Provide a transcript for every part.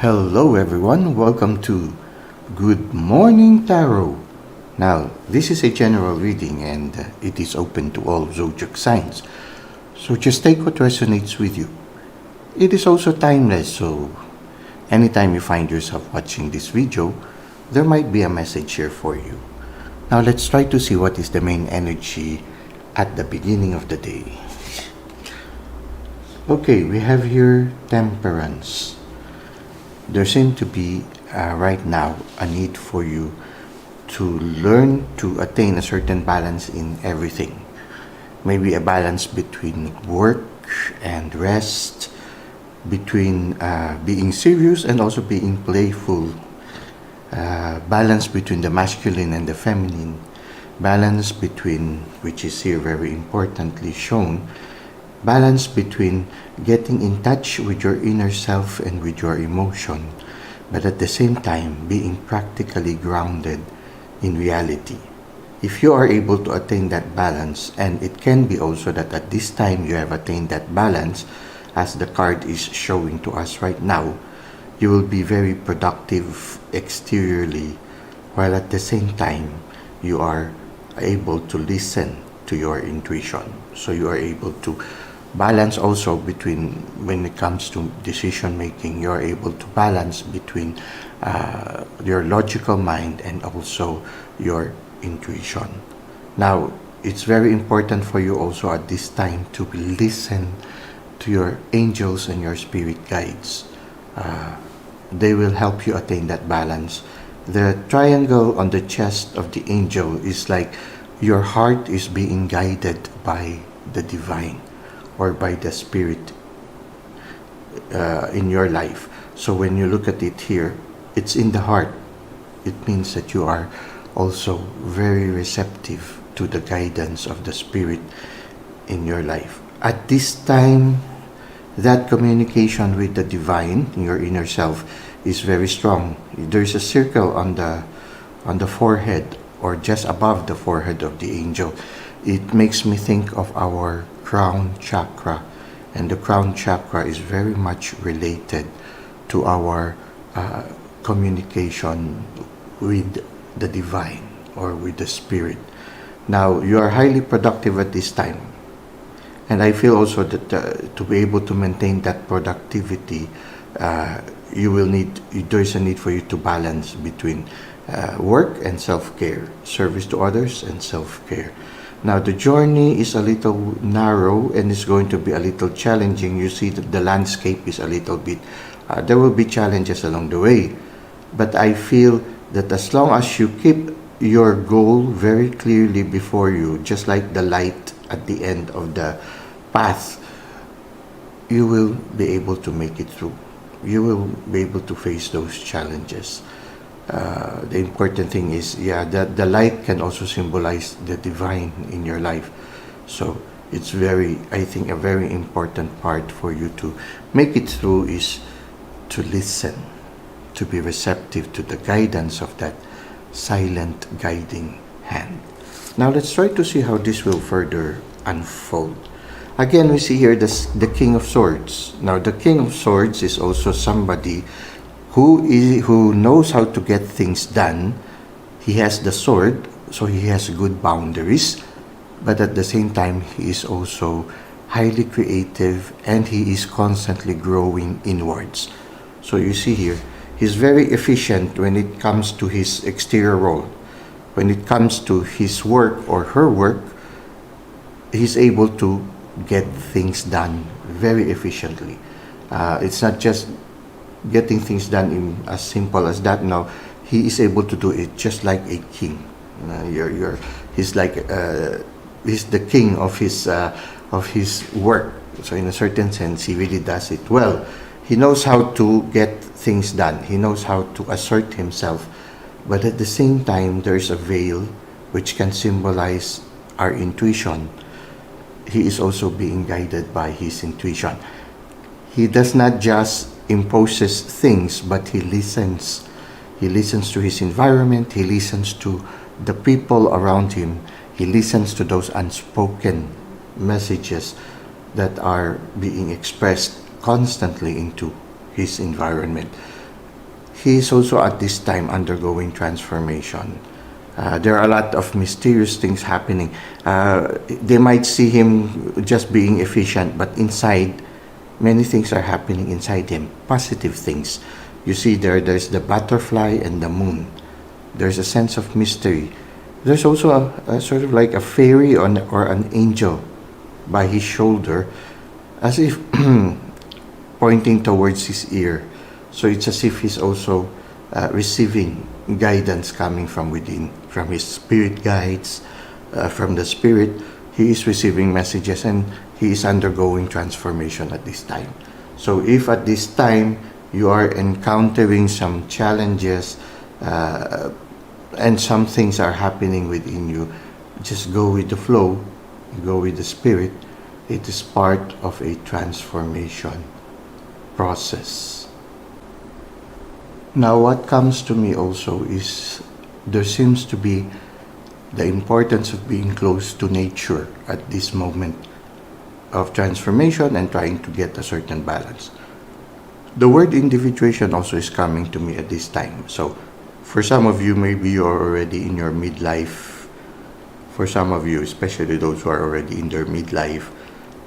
Hello everyone, welcome to Good Morning Tarot. Now, this is a general reading and it is open to all zodiac signs. So just take what resonates with you. It is also timeless, so anytime you find yourself watching this video, there might be a message here for you. Now let's try to see what is the main energy at the beginning of the day. Okay, we have here Temperance. There seems to be right now a need for you to learn to attain a certain balance in everything. Maybe a balance between work and rest, between being serious and also being playful, balance between the masculine and the feminine, balance between, which is here very importantly shown, balance between getting in touch with your inner self and with your emotion, but at the same time being practically grounded in reality. If you are able to attain that balance, and it can be also that at this time you have attained that balance, as the card is showing to us right now, you will be very productive exteriorly, while at the same time you are able to listen to your intuition. So you are able to balance also between, when it comes to decision making, you're able to balance between your logical mind and also your intuition. Now, it's very important for you also at this time to listen to your angels and your spirit guides. They will help you attain that balance. The triangle on the chest of the angel is like your heart is being guided by the divine or by the spirit in your life. So when you look at it here, it's in the heart. It means that you are also very receptive to the guidance of the spirit in your life. At this time, that communication with the divine, your inner self, is very strong. There's a circle on the forehead, or just above the forehead of the angel. It makes me think of our crown chakra, and the crown chakra is very much related to our communication with the divine or with the spirit. Now, you are highly productive at this time, and I feel also that to be able to maintain that productivity, there is a need for you to balance between work and self-care, service to others and self-care. Now, the journey is a little narrow and it's going to be a little challenging. You see that the landscape is a little bit, there will be challenges along the way. But I feel that as long as you keep your goal very clearly before you, just like the light at the end of the path, you will be able to make it through. You will be able to face those challenges. The important thing is, that the light can also symbolize the divine in your life. So it's I think a very important part for you to make it through is to listen, to be receptive to the guidance of that silent guiding hand. Now let's try to see how this will further unfold. Again, we see here the King of Swords. Now the King of Swords is also somebody who knows how to get things done. He has the sword, so he has good boundaries, but at the same time he is also highly creative and he is constantly growing inwards. So you see here, he's very efficient when it comes to his exterior role. When it comes to his work or her work, he's able to get things done very efficiently. It's not just getting things done in as simple as that. Now he is able to do it just like a king. He's like he's the king of his work. So in a certain sense, he really does it well. He knows how to get things done. He knows how to assert himself, but at the same time, there's a veil which can symbolize our intuition. He is also being guided by his intuition. He does not just imposes things, but he listens. He listens to his environment. He listens to the people around him. He listens to those unspoken messages that are being expressed constantly into his environment. he is also at this time undergoing transformation. There are a lot of mysterious things happening. They might see him just being efficient, but inside, many things are happening inside him, positive things. You see there's the butterfly and the moon. There's a sense of mystery. There's also a sort of like a fairy or an angel by his shoulder, as if pointing towards his ear. So it's as if he's also receiving guidance coming from within, from his spirit guides, from the spirit. He is receiving messages and he is undergoing transformation at this time. So if at this time you are encountering some challenges and some things are happening within you, just go with the flow, go with the spirit. It is part of a transformation process. Now, what comes to me also is there seems to be the importance of being close to nature at this moment of transformation and trying to get a certain balance. The word individuation also is coming to me at this time. So, for some of you, maybe you're already in your midlife. For some of you, especially those who are already in their midlife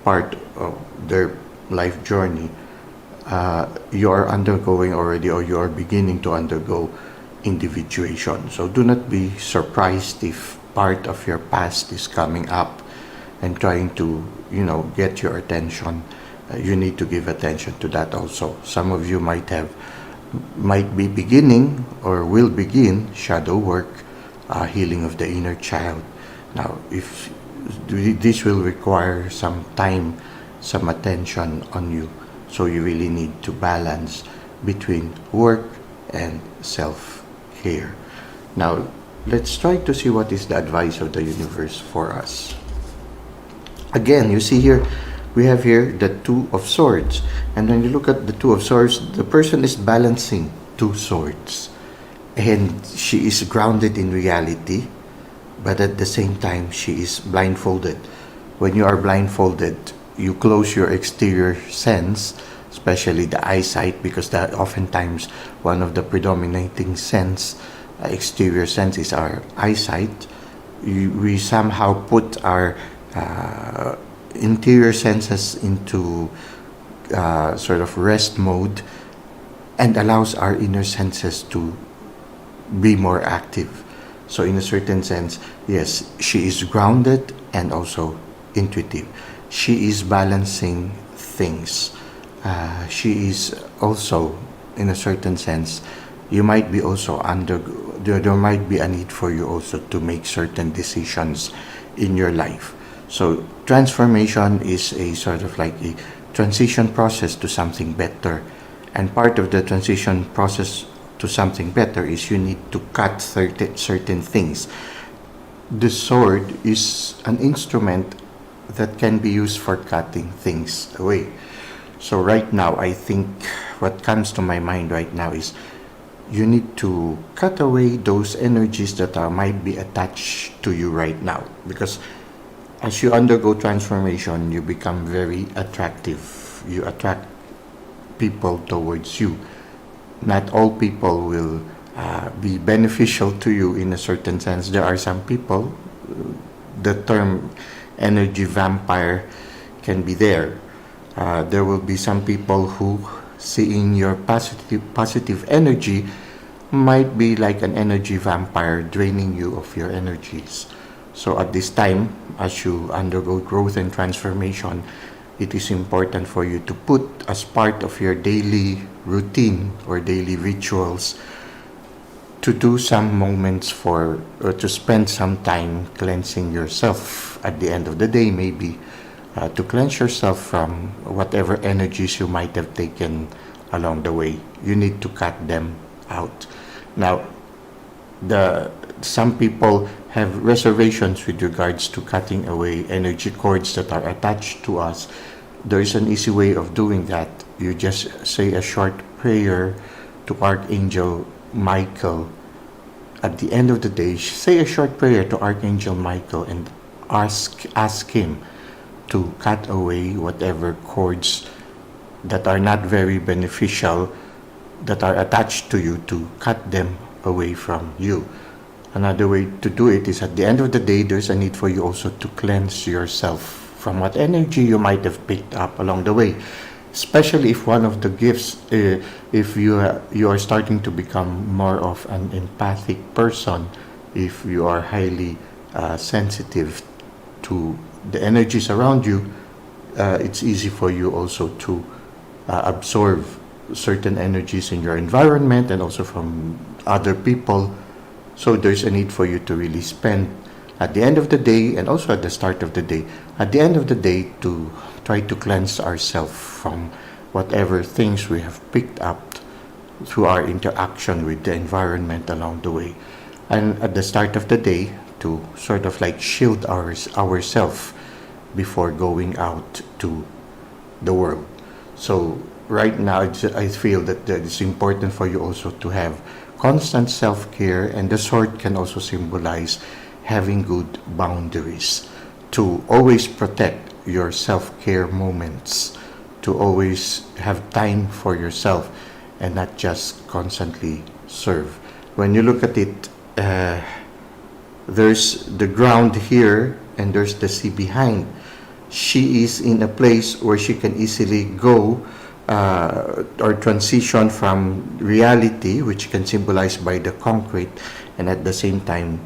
part of their life journey, you are undergoing already or you are beginning to undergo individuation. So do not be surprised if part of your past is coming up and trying to, get your attention. You need to give attention to that also. Some of you might be beginning or will begin shadow work, healing of the inner child. Now, if this will require some time, some attention on you. So you really need to balance between work and self-care. Now, let's try to see what is the advice of the universe for us. Again, you see here, we have here the Two of Swords. And when you look at the Two of Swords, the person is balancing two swords. And she is grounded in reality, but at the same time, she is blindfolded. When you are blindfolded, you close your exterior sense, especially the eyesight, because that oftentimes one of the predominating exterior sense is our eyesight. We somehow put our interior senses into sort of rest mode and allows our inner senses to be more active. So in a certain sense, yes, she is grounded and also intuitive. She is balancing things. She is also, in a certain sense, you might be also there might be a need for you also to make certain decisions in your life. So transformation is a sort of like a transition process to something better. And part of the transition process to something better is you need to cut certain things. The sword is an instrument that can be used for cutting things away. So right now, I think what comes to my mind right now is you need to cut away those energies that might be attached to you right now. Because as you undergo transformation, you become very attractive. You attract people towards you. Not all people will be beneficial to you in a certain sense. There are some people, the term energy vampire can be there. There will be some people who, seeing your positive energy, might be like an energy vampire draining you of your energies. So at this time, as you undergo growth and transformation, it is important for you to put as part of your daily routine or daily rituals to do some moments or to spend some time cleansing yourself at the end of the day, maybe to cleanse yourself from whatever energies you might have taken along the way. You need to cut them out. Now, some people have reservations with regards to cutting away energy cords that are attached to us. There is an easy way of doing that. You just say a short prayer to Archangel Michael. At the end of the day, say a short prayer to Archangel Michael and ask him to cut away whatever cords that are not very beneficial that are attached to you, to cut them away from you. Another way to do it is, at the end of the day, there's a need for you also to cleanse yourself from what energy you might have picked up along the way. Especially if one of the gifts, if you are starting to become more of an empathic person, if you are highly sensitive to the energies around you, it's easy for you also to absorb certain energies in your environment and also from other people. So there's a need for you to really spend at the end of the day, and also at the start of the day, at the end of the day, to try to cleanse ourselves from whatever things we have picked up through our interaction with the environment along the way. And at the start of the day, to sort of like shield ourselves before going out to the world. So right now, I feel that it's important for you also to have constant self-care, and the sword can also symbolize having good boundaries, to always protect your self-care moments, to always have time for yourself and not just constantly serve. When you look at it, there's the ground here and there's the sea behind. She is in a place where she can easily go or transition from reality, which can symbolize by the concrete, and at the same time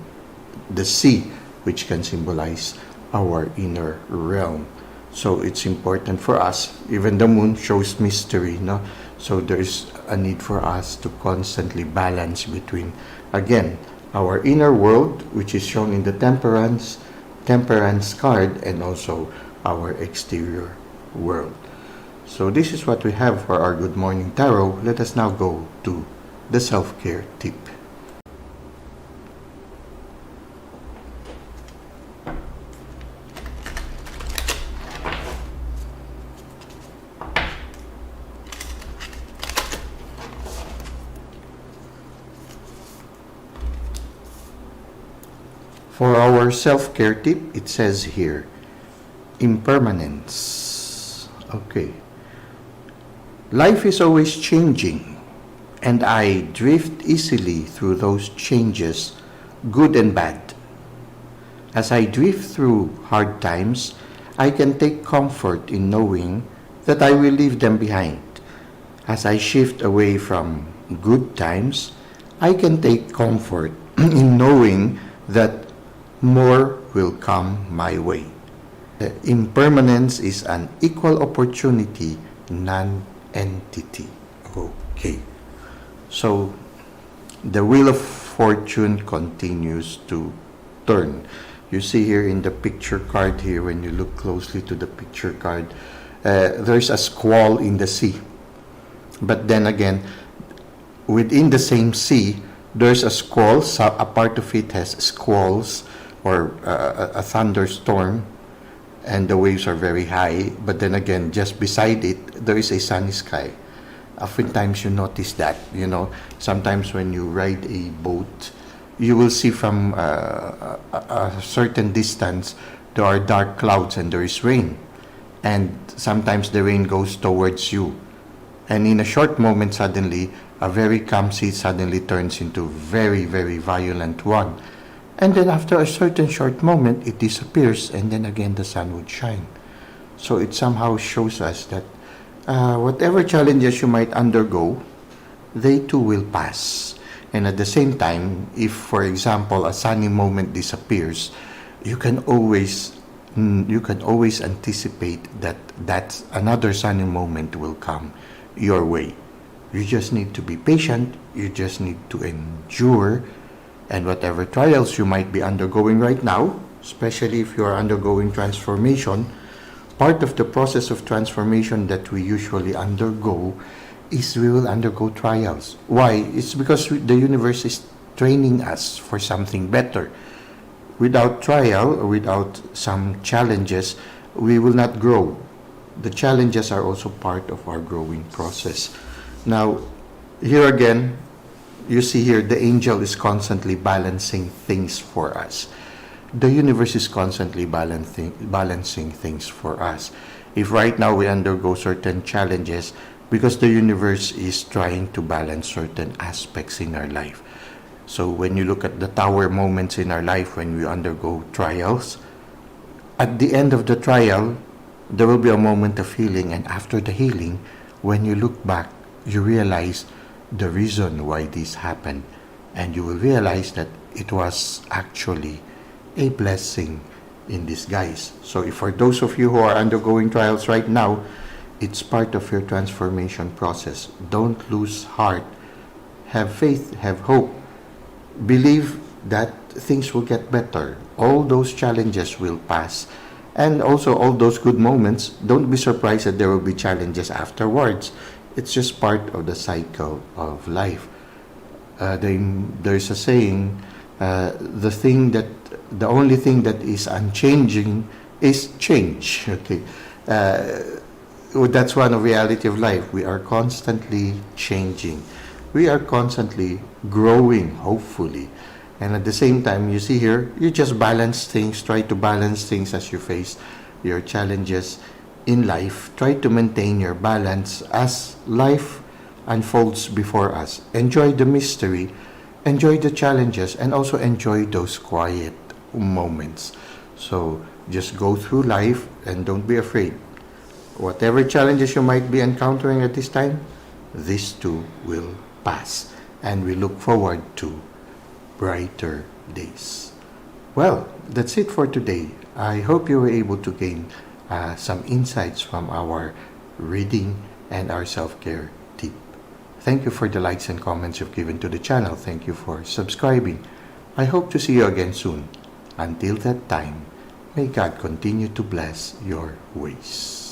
the sea, which can symbolize our inner realm. So it's important for us. Even the moon shows mystery, no? So there's a need for us to constantly balance between, again, our inner world, which is shown in the temperance card, and also our exterior world. So this is what we have for our Good Morning Tarot. Let us now go to the self-care tip. For our self-care tip, it says here, impermanence. Okay. Life is always changing, and I drift easily through those changes, good and bad. As I drift through hard times, I can take comfort in knowing that I will leave them behind. As I shift away from good times, I can take comfort in knowing that more will come my way. Impermanence is an equal opportunity non-entity. Okay. So the wheel of fortune continues to turn. You see here in the picture card here, when you look closely to the picture card, there's a squall in the sea. But then again, within the same sea, there's a squall. So a part of it has squalls, or a thunderstorm, and the waves are very high. But then again, just beside it, there is a sunny sky. Oftentimes you notice that, sometimes when you ride a boat, you will see from a certain distance, there are dark clouds and there is rain. And sometimes the rain goes towards you. And in a short moment, suddenly, a very calm sea suddenly turns into very, very violent one. And then after a certain short moment, it disappears, and then again the sun would shine. So it somehow shows us that whatever challenges you might undergo, they too will pass. And at the same time, if, for example, a sunny moment disappears, you can always anticipate that another sunny moment will come your way. You just need to be patient. You just need to endure. And whatever trials you might be undergoing right now, especially if you are undergoing transformation, part of the process of transformation that we usually undergo is we will undergo trials. Why? It's because the universe is training us for something better. Without trial, or without some challenges, we will not grow. The challenges are also part of our growing process. Now, here again, you see here, the angel is constantly balancing things for us. The universe is constantly balancing things for us. If right now we undergo certain challenges, because the universe is trying to balance certain aspects in our life. So when you look at the tower moments in our life, when we undergo trials, at the end of the trial, there will be a moment of healing, and after the healing, when you look back, you realize the reason why this happened, and you will realize that it was actually a blessing in disguise. So if for those of you who are undergoing trials right now, it's part of your transformation process. Don't lose heart. Have faith, have hope. Believe that things will get better. All those challenges will pass. And also all those good moments, don't be surprised that there will be challenges afterwards. It's just part of the cycle of life. There's a saying, the only thing that is unchanging is change. Okay, that's one of reality of life. We are constantly changing. We are constantly growing, hopefully. And at the same time, you see here, you just balance things, try to balance things as you face your challenges in life. Try to maintain your balance as life unfolds before us. Enjoy the mystery, enjoy the challenges, and also enjoy those quiet moments. So just go through life and don't be afraid. Whatever challenges you might be encountering at this time, this too will pass. And we look forward to brighter days. Well, that's it for today. I hope you were able to gain some insights from our reading and our self-care tip. Thank you for the likes and comments you've given to the channel. Thank you for subscribing. I hope to see you again soon. Until that time, may God continue to bless your ways.